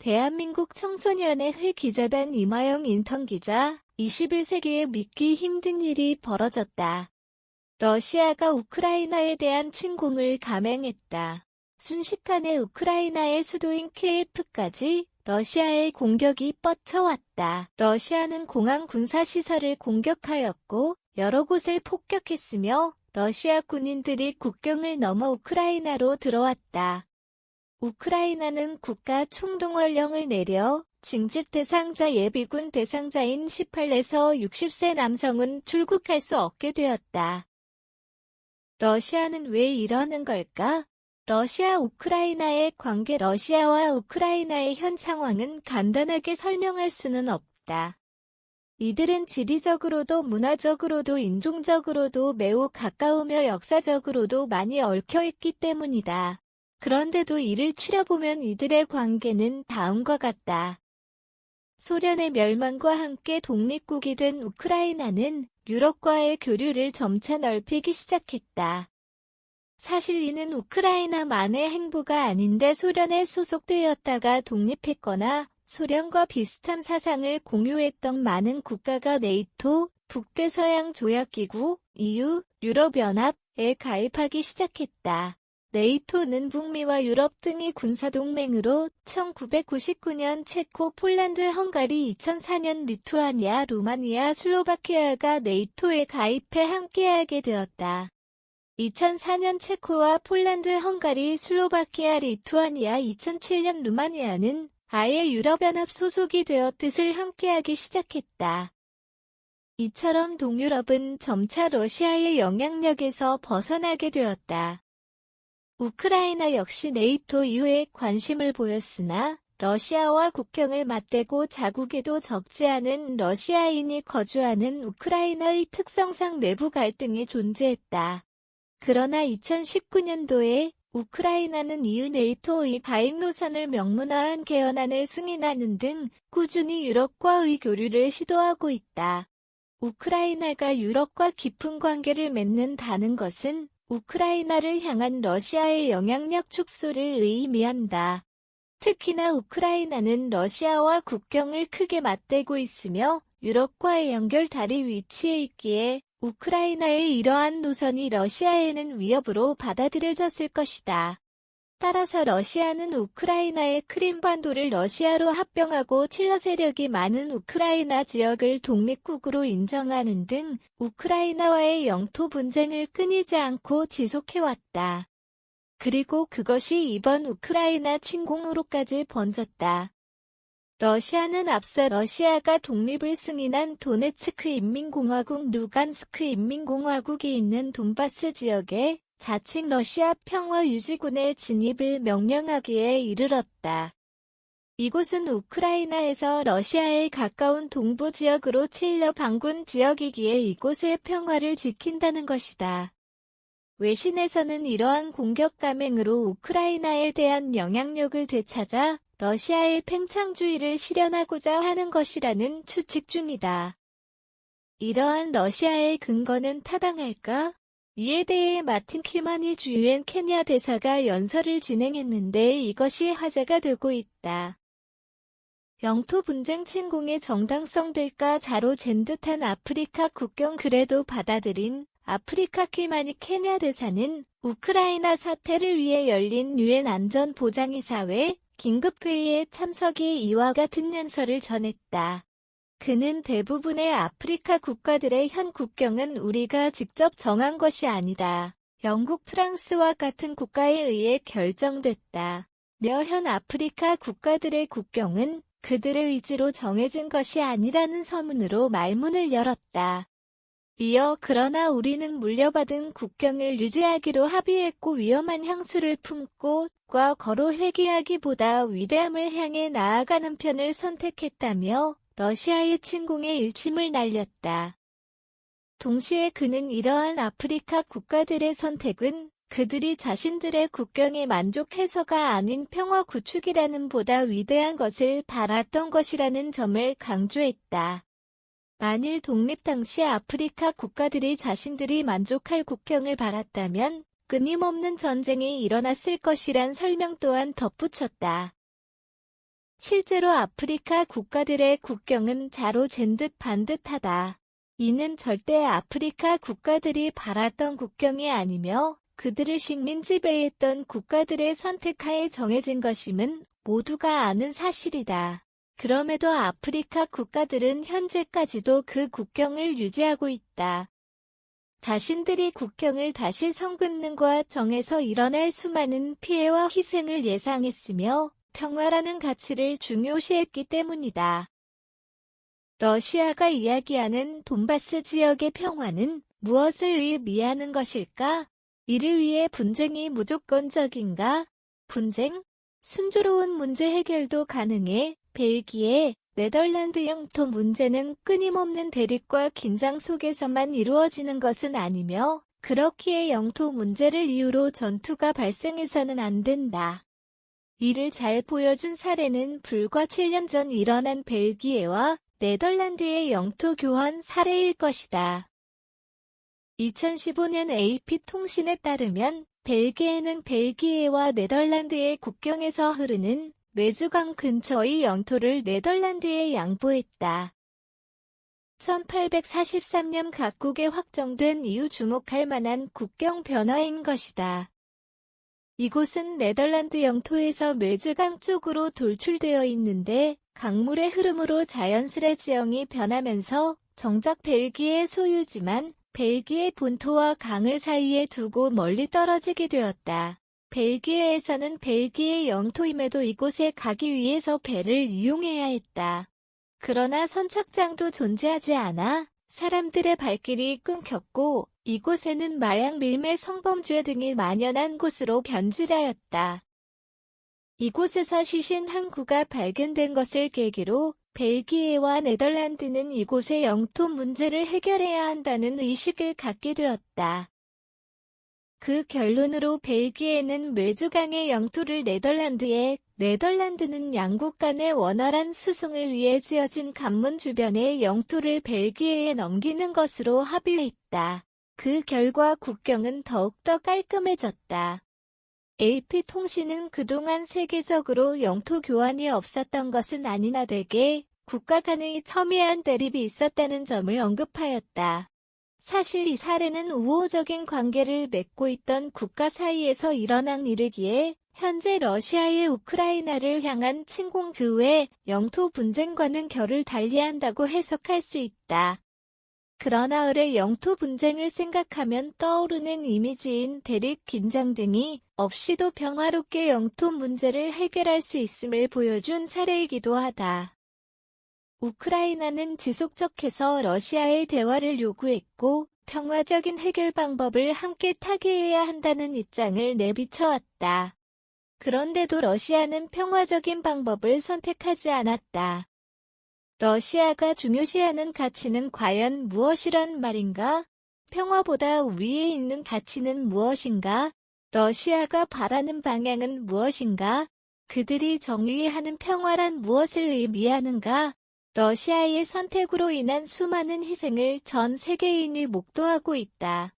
대한민국 청소년의 회 기자단 이마영 인턴 기자, 21세기에 믿기 힘든 일이 벌어졌다. 러시아가 우크라이나에 대한 침공을 감행했다. 순식간에 우크라이나의 수도인 키예프까지 러시아의 공격이 뻗쳐왔다. 러시아는 공항 군사시설을 공격하였고 여러 곳을 폭격했으며 러시아 군인들이 국경을 넘어 우크라이나로 들어왔다. 우크라이나는 국가 총동원령을 내려 징집 대상자 예비군 대상자인 18에서 60세 남성은 출국할 수 없게 되었다. 러시아는 왜 이러는 걸까? 러시아-우크라이나의 관계. 러시아와 우크라이나의 현 상황은 간단하게 설명할 수는 없다. 이들은 지리적으로도 문화적으로도 인종적으로도 매우 가까우며 역사적으로도 많이 얽혀있기 때문이다. 그런데도 이를 추려보면 이들의 관계는 다음과 같다. 소련의 멸망과 함께 독립국이 된 우크라이나는 유럽과의 교류를 점차 넓히기 시작했다. 사실 이는 우크라이나만의 행보가 아닌데 소련에 소속되었다가 독립했거나 소련과 비슷한 사상을 공유했던 많은 국가가 네이토, 북대서양 조약기구, EU, 유럽연합에 가입하기 시작했다. 네이토는 북미와 유럽 등의 군사동맹으로 1999년 체코, 폴란드, 헝가리, 2004년 리투아니아, 루마니아, 슬로바키아가 네이토에 가입해 함께하게 되었다. 2004년 체코와 폴란드, 헝가리, 슬로바키아, 리투아니아, 2007년 루마니아는 아예 유럽연합 소속이 되어 뜻을 함께하기 시작했다. 이처럼 동유럽은 점차 러시아의 영향력에서 벗어나게 되었다. 우크라이나 역시 네이토 이후에 관심을 보였으나 러시아와 국경을 맞대고 자국에도 적지 않은 러시아인이 거주하는 우크라이나의 특성상 내부 갈등이 존재했다. 그러나 2019년도에 우크라이나는 EU 네이토의 가입 노선을 명문화한 개헌안을 승인하는 등 꾸준히 유럽과의 교류를 시도하고 있다. 우크라이나가 유럽과 깊은 관계를 맺는다는 것은 우크라이나를 향한 러시아의 영향력 축소를 의미한다. 특히나 우크라이나는 러시아와 국경을 크게 맞대고 있으며 유럽과의 연결다리 위치에 있기에 우크라이나의 이러한 노선이 러시아에는 위협으로 받아들여졌을 것이다. 따라서 러시아는 우크라이나의 크림반도를 러시아로 합병하고 칠러 세력이 많은 우크라이나 지역을 독립국으로 인정하는 등 우크라이나와의 영토 분쟁을 끊이지 않고 지속해왔다. 그리고 그것이 이번 우크라이나 침공으로까지 번졌다. 러시아는 앞서 러시아가 독립을 승인한 도네츠크 인민공화국, 루간스크 인민공화국이 있는 돈바스 지역에 자칭 러시아 평화유지군의 진입을 명령하기에 이르렀다. 이곳은 우크라이나에서 러시아에 가까운 동부 지역으로 칠러 반군 지역이기에 이곳의 평화를 지킨다는 것이다. 외신에서는 이러한 공격 감행으로 우크라이나에 대한 영향력을 되찾아 러시아의 팽창주의를 실현하고자 하는 것이라는 추측 중이다. 이러한 러시아의 근거는 타당할까? 이에 대해 마틴 키마니 주유엔 케냐 대사가 연설을 진행했는데 이것이 화제가 되고 있다. 영토 분쟁 침공의 정당성 될까 자로 잰 듯한 아프리카 국경 그래도 받아들인 아프리카 키마니 케냐 대사는 우크라이나 사태를 위해 열린 유엔 안전보장이사회 긴급회의에 참석해 이와 같은 연설을 전했다. 그는 대부분의 아프리카 국가들의 현 국경은 우리가 직접 정한 것이 아니다. 영국, 프랑스와 같은 국가에 의해 결정됐다. 현 아프리카 국가들의 국경은 그들의 의지로 정해진 것이 아니라는 서문으로 말문을 열었다. 이어 그러나 우리는 물려받은 국경을 유지하기로 합의했고 위험한 향수를 품고 과 거로 회귀하기보다 위대함을 향해 나아가는 편을 선택했다며 러시아의 침공에 일침을 날렸다. 동시에 그는 이러한 아프리카 국가들의 선택은 그들이 자신들의 국경에 만족해서가 아닌 평화 구축이라는 보다 위대한 것을 바랐던 것이라는 점을 강조했다. 만일 독립 당시 아프리카 국가들이 자신들이 만족할 국경을 바랐다면 끊임없는 전쟁이 일어났을 것이란 설명 또한 덧붙였다. 실제로 아프리카 국가들의 국경은 자로 잰 듯 반듯하다. 이는 절대 아프리카 국가들이 바랐던 국경이 아니며 그들을 식민 지배했던 국가들의 선택하에 정해진 것임은 모두가 아는 사실이다. 그럼에도 아프리카 국가들은 현재까지도 그 국경을 유지하고 있다. 자신들이 국경을 다시 성근능과 정해서 일어날 수많은 피해와 희생을 예상했으며 평화라는 가치를 중요시했기 때문이다. 러시아가 이야기하는 돈바스 지역의 평화는 무엇을 의미하는 것일까? 이를 위해 분쟁이 무조건적인가? 분쟁? 순조로운 문제 해결도 가능해. 벨기에, 네덜란드 영토 문제는 끊임없는 대립과 긴장 속에서만 이루어지는 것은 아니며 그렇기에 영토 문제를 이유로 전투가 발생해서는 안 된다. 이를 잘 보여준 사례는 불과 7년 전 일어난 벨기에와 네덜란드의 영토 교환 사례일 것이다. 2015년 AP통신에 따르면 벨기에는 벨기에와 네덜란드의 국경에서 흐르는 메주강 근처의 영토를 네덜란드에 양보했다. 1843년 각국에 확정된 이후 주목할 만한 국경 변화인 것이다. 이곳은 네덜란드 영토에서 메즈강 쪽으로 돌출되어 있는데 강물의 흐름으로 자연스레 지형이 변하면서 정작 벨기에 소유지만 벨기에 본토와 강을 사이에 두고 멀리 떨어지게 되었다. 벨기에에서는 벨기에 영토임에도 이곳에 가기 위해서 배를 이용해야 했다. 그러나 선착장도 존재하지 않아 사람들의 발길이 끊겼고 이곳에는 마약 밀매 성범죄 등이 만연한 곳으로 변질하였다. 이곳에서 시신 한 구가 발견된 것을 계기로 벨기에와 네덜란드는 이곳의 영토 문제를 해결해야 한다는 의식을 갖게 되었다. 그 결론으로 벨기에는 메주강의 영토를 네덜란드에, 네덜란드는 양국 간의 원활한 수송을 위해 지어진 관문 주변의 영토를 벨기에에 넘기는 것으로 합의했다. 그 결과 국경은 더욱더 깔끔해졌다. AP통신은 그동안 세계적으로 영토 교환이 없었던 것은 아니나 대개 국가 간의 첨예한 대립이 있었다는 점을 언급하였다. 사실 이 사례는 우호적인 관계를 맺고 있던 국가 사이에서 일어난 일이기에 현재 러시아의 우크라이나를 향한 침공 그 외 영토 분쟁과는 결을 달리한다고 해석할 수 있다. 그러나 을의 영토 분쟁을 생각하면 떠오르는 이미지인 대립, 긴장 등이 없이도 평화롭게 영토 문제를 해결할 수 있음을 보여준 사례이기도 하다. 우크라이나는 지속적해서 러시아의 대화를 요구했고 평화적인 해결 방법을 함께 타개해야 한다는 입장을 내비쳐왔다. 그런데도 러시아는 평화적인 방법을 선택하지 않았다. 러시아가 중요시하는 가치는 과연 무엇이란 말인가? 평화보다 위에 있는 가치는 무엇인가? 러시아가 바라는 방향은 무엇인가? 그들이 정의하는 평화란 무엇을 의미하는가? 러시아의 선택으로 인한 수많은 희생을 전 세계인이 목도하고 있다.